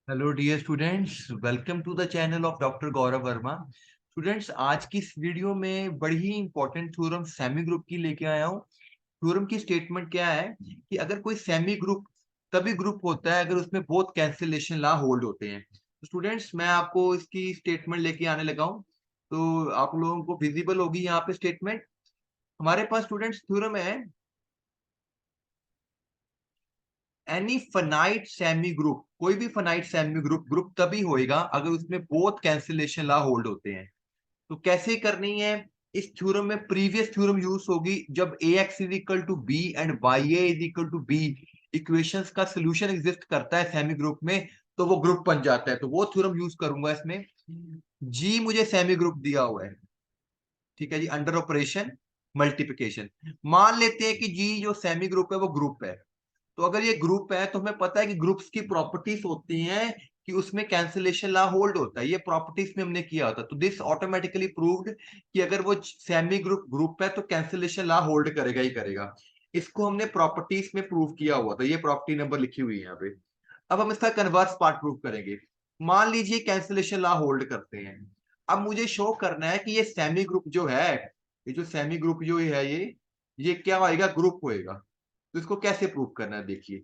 Hello dear students, welcome to the channel of doctor Gaurav Verma. Students, आज की इस video में बड़ी ही इंपॉर्टेंट थ्योरम सेमी ग्रुप की लेके आया हूँ। थ्योरम की स्टेटमेंट क्या है कि अगर कोई सेमी ग्रुप तभी ग्रुप होता है अगर उसमें बोथ कैंसिलेशन लॉ होल्ड होते हैं। तो स्टूडेंट्स, मैं आपको इसकी स्टेटमेंट लेके आने लगा हूँ, तो आप लोगों को विजिबल होगी यहाँ पे स्टेटमेंट। हमारे पास स्टूडेंट्स थ्योरम है, एनी फनाइट सेमी ग्रुप, कोई भी फनाइट सेमी ग्रुप ग्रुप तभी होएगा अगर उसमें बोथ कैंसिलेशन लॉ होल्ड होते हैं। तो कैसे करनी है? इस थ्योरम में प्रीवियस थ्योरम यूज होगी, जब ax is equal to B and ya is equal to B equations का सोल्यूशन एग्जिस्ट करता है सेमी ग्रुप में, तो वो ग्रुप बन जाता है। तो वो थ्योरम यूज करूंगा इसमें। जी मुझे सेमी ग्रुप दिया हुआ है, ठीक है जी, अंडर ऑपरेशन मल्टीप्लिकेशन। मान लेते हैं कि जी जो सेमी ग्रुप है वो ग्रुप है। तो अगर ये ग्रुप है तो हमें पता है कि ग्रुप्स की प्रॉपर्टीज होती हैं कि उसमें कैंसिलेशन लॉ होल्ड होता है। ये प्रॉपर्टीज में हमने किया होता, तो दिस ऑटोमेटिकली प्रूव्ड कि अगर वो सेमी ग्रुप ग्रुप है तो कैंसिलेशन लॉ होल्ड करेगा ही करेगा। इसको हमने प्रॉपर्टीज में प्रूव किया हुआ था, ये प्रॉपर्टी नंबर लिखी हुई है यहाँ पे। अब हम इसका कन्वर्स पार्ट प्रूव करेंगे। मान लीजिए कैंसिलेशन लॉ होल्ड करते हैं। अब मुझे शो करना है कि ये सेमी ग्रुप जो है, ये जो सेमी ग्रुप जो है ये क्या होएगा? ग्रुप होएगा। तो इसको कैसे प्रूव करना है? देखिए,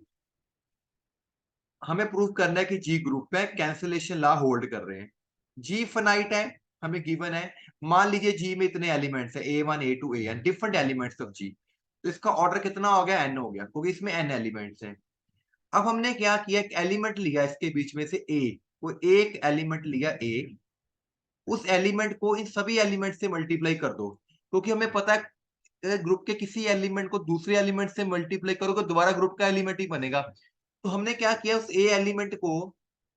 हमें प्रूव करना है कि जी ग्रुप है, कैंसिलेशन लॉ होल्ड कर रहे हैं। जी फनाइट है, हमें गिवन है। मान लीजिए जी में इतने एलिमेंट्स है, A1 A2 AN, different elements of G. तो इसका ऑर्डर कितना हो गया? n हो गया, क्योंकि इसमें n एलिमेंट्स हैं। अब हमने क्या किया, एक एलिमेंट लिया इसके बीच में से a, वो एक एलिमेंट लिया a, उस एलिमेंट को इन सभी एलिमेंट से मल्टीप्लाई कर दो, क्योंकि हमें पता है ग्रुप के किसी एलिमेंट को दूसरे एलिमेंट से मल्टीप्लाई करोगे दोबारा ग्रुप का एलिमेंट ही बनेगा। तो हमने क्या किया, उस ए एलिमेंट को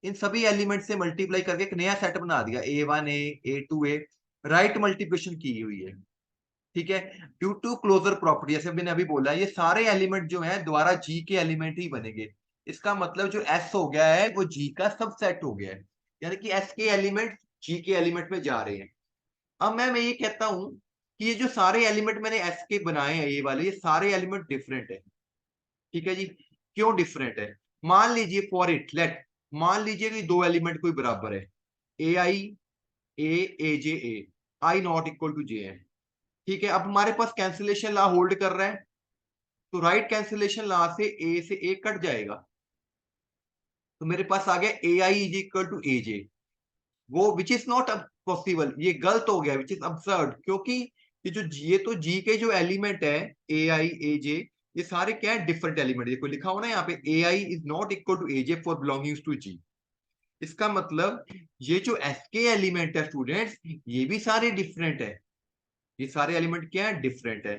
इन सभी एलिमेंट से मल्टीप्लाई करके एक नया सेट बना दिया, A1 A, A2 A, right multiplication की हुई है। ठीक है, ड्यू टू क्लोजर प्रॉपर्टी, जैसे मैंने अभी बोला, ये सारे एलिमेंट जो है दोबारा जी के एलिमेंट ही बनेंगे। इसका मतलब जो एस हो गया है वो जी का सबसेट हो गया है, यानी कि एस के एलिमेंट जी के एलिमेंट में जा रहे हैं। अब मैं ये कहता हूं कि ये जो सारे एलिमेंट मैंने एस के बनाए हैं, ये वाले, ये सारे एलिमेंट डिफरेंट है। ठीक है जी, क्यों डिफरेंट है? मान लीजिए फॉर इट लेट, मान लीजिए कि दो एलिमेंट कोई बराबर है, ए आई ए जे ए, आई नॉट इक्वल टू जे है। ठीक है, अब हमारे पास कैंसिलेशन लॉ होल्ड कर रहा है, तो राइट कैंसिलेशन लॉ से ए से ए कट जाएगा, तो मेरे पास आ गया a i is equal to a जे। वो विच इज नॉट पॉसिबल, ये गलत हो गया, विच इज अब्सर्ड, क्योंकि ये तो जी के जो एलिमेंट है, ए आई ए जे, ये सारे क्या है? Different element. देखो लिखा हुआ ना यहाँ पे, a i is not equal to a j for belonging to G. इसका मतलब ये जो एस के एलिमेंट है स्टूडेंट्स, ये भी सारे डिफरेंट है। ये सारे एलिमेंट क्या है? डिफरेंट है।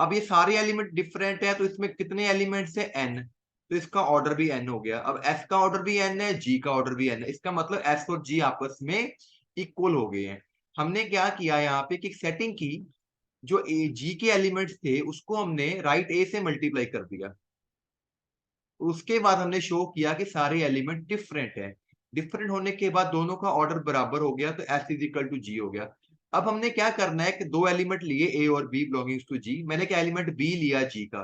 अब ये सारे एलिमेंट डिफरेंट है, तो इसमें कितने एलिमेंट्स है? एन। तो इसका ऑर्डर भी एन हो गया। अब एस का ऑर्डर भी एन है, जी का ऑर्डर भी एन है, इसका मतलब एस और जी आपस में इक्वल हो गए हैं। हमने क्या किया यहाँ पे कि सेटिंग की, जो ए जी के एलिमेंट्स थे उसको हमने राइट ए से मल्टीप्लाई कर दिया। उसके बाद हमने शो किया कि सारे एलिमेंट डिफरेंट है। डिफरेंट होने के बाद दोनों का ऑर्डर बराबर हो गया, तो एस इज इक्वल टू जी हो गया। अब हमने क्या करना है कि दो एलिमेंट लिए ए और बी बिलोंगिंग्स टू जी, मैंने क्या एलिमेंट बी लिया जी का,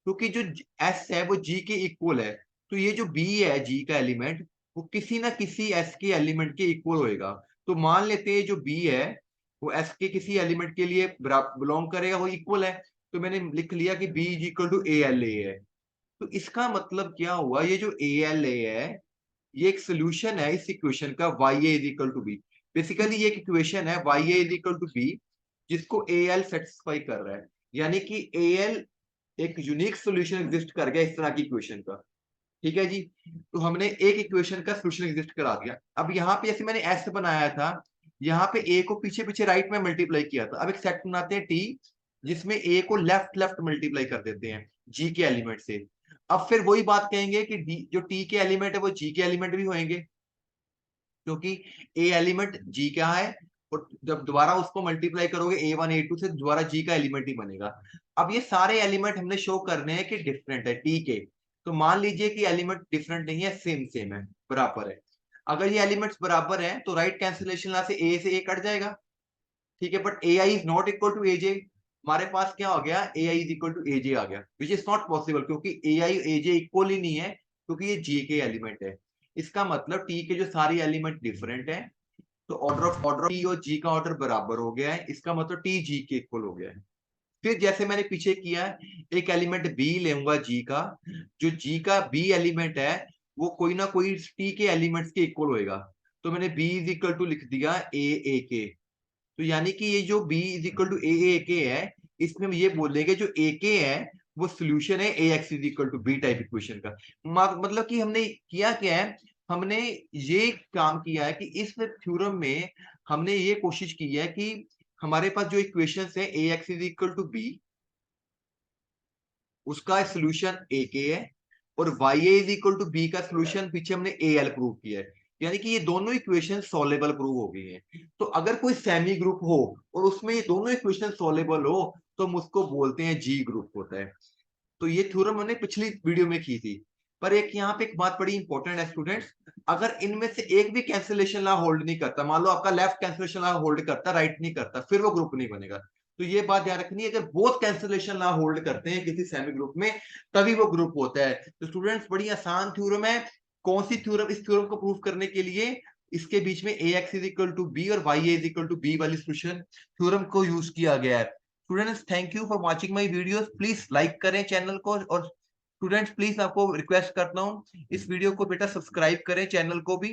क्योंकि जो एस है वो जी के इक्वल है। तो ये जो बी है जी का एलिमेंट, वो किसी ना किसी एस के एलिमेंट के इक्वल होएगा। तो मान लेते हैं जो बी है वो एस के किसी एलिमेंट के लिए बिलोंग करेगा, वो इक्वल है। तो मैंने लिख लिया कि B is equal to A L A है। तो इसका मतलब क्या हुआ, ये जो ए एल ए है, ये एक सोल्यूशन है इस इक्वेशन का, Y A is equal to B. Basically ये एक इक्वेशन है Y A is equal to B, जिसको ए एल सेटिस्फाई कर रहा है। यानी कि ए एल एक यूनिक सोल्यूशन एग्जिस्ट कर गया इस तरह की इक्वेशन का। ठीक है जी, तो हमने एक इक्वेशन का सोल्यूशन एग्जिस्ट करा दिया। अब यहाँ पे जैसे मैंने एस बनाया था, यहाँ पे ए को पीछे पीछे राइट में मल्टीप्लाई किया था। अब एक सेट बनाते हैं टी, जिसमें ए को लेफ्ट लेफ्ट मल्टीप्लाई कर देते हैं जी के एलिमेंट से। अब फिर वही बात कहेंगे कि डी जो टी के एलिमेंट है वो जी के एलिमेंट भी होंगे, क्योंकि ए एलिमेंट जी क्या है, और जब दोबारा उसको मल्टीप्लाई करोगे A1 A2 से, दोबारा जी का एलिमेंट ही बनेगा। अब ये सारे एलिमेंट हमने शो करने हैं कि डिफरेंट है टी के। तो मान लीजिए कि एलिमेंट डिफरेंट नहीं है, सेम सेम है, बराबर है। अगर ये एलिमेंट्स बराबर हैं तो राइट कैंसिलेशन से ए से ए कट जाएगा। ठीक है, but a i is not equal to a j. हमारे पास क्या हो गया? A i is equal to a j आ गया, विच इज नॉट पॉसिबल, क्योंकि ए आई ए जे इक्वल ही नहीं है, क्योंकि ये जी के एलिमेंट है। इसका मतलब टी के जो सारे एलिमेंट डिफरेंट है, तो ऑर्डर टी और जी का ऑर्डर बराबर हो गया है, इसका मतलब टी जी के इक्वल हो गया है। फिर जैसे मैंने पीछे किया है, एक एलिमेंट बी लेऊंगा जी का, जो जी का बी एलिमेंट है वो कोई ना कोई टी के एलिमेंट्स के इक्वल होएगा, तो मैंने बी इज इक्वल टू लिख दिया ए के। तो यानी कि ये जो बी इज इक्वल टू ए के है, इसमें हम ये बोलेंगे जो ए के है वो सोल्यूशन है a x is equal to b type equation का। मतलब कि हमने किया क्या है, हमने ये काम किया है कि इस थ्योरम में हमने ये कोशिश की है कि हमारे पास जो इक्वेशंस है a x is equal to b, उसका सोल्यूशन ए के है, और y A is equal to b का सोल्यूशन पीछे हमने ए एल प्रूव किया है। यानी कि ये दोनों इक्वेशन सॉल्वेबल प्रूव हो गई हैं। तो अगर कोई सेमी ग्रुप हो और उसमें ये दोनों इक्वेशन सॉल्वेबल हो, तो हम उसको बोलते हैं जी ग्रुप होता है। तो ये थ्योरम हमने पिछली वीडियो में की थी। पर एक यहाँ पे एक बात बड़ी इंपॉर्टेंट है स्टूडेंट्स, अगर इनमें से एक भी कैंसिलेशन लॉ होल्ड नहीं करता, मान लो आपका लेफ्ट कैंसिलेशन लॉ होल्ड करता, राइट नहीं करता, फिर वो ग्रुप नहीं बनेगा। तो ये बात ध्यान रखनी है, अगर बोथ कैंसिलेशन लॉ होल्ड करते हैं किसी सेमी ग्रुप में, तभी वो ग्रुप होता है। तो स्टूडेंट्स बड़ी आसान थ्योरम है। कौन सी थ्योरम, इस थ्योरम को प्रूव करने के लिए इसके बीच में a x is equal to b और y is equal to b वाली सोल्यूशन थ्योरम को यूज किया गया है। Students thank you for watching my videos, please like करें चैनल को, और स्टूडेंट्स प्लीज आपको रिक्वेस्ट करता हूँ इस वीडियो को बेटा सब्सक्राइब करें चैनल को भी।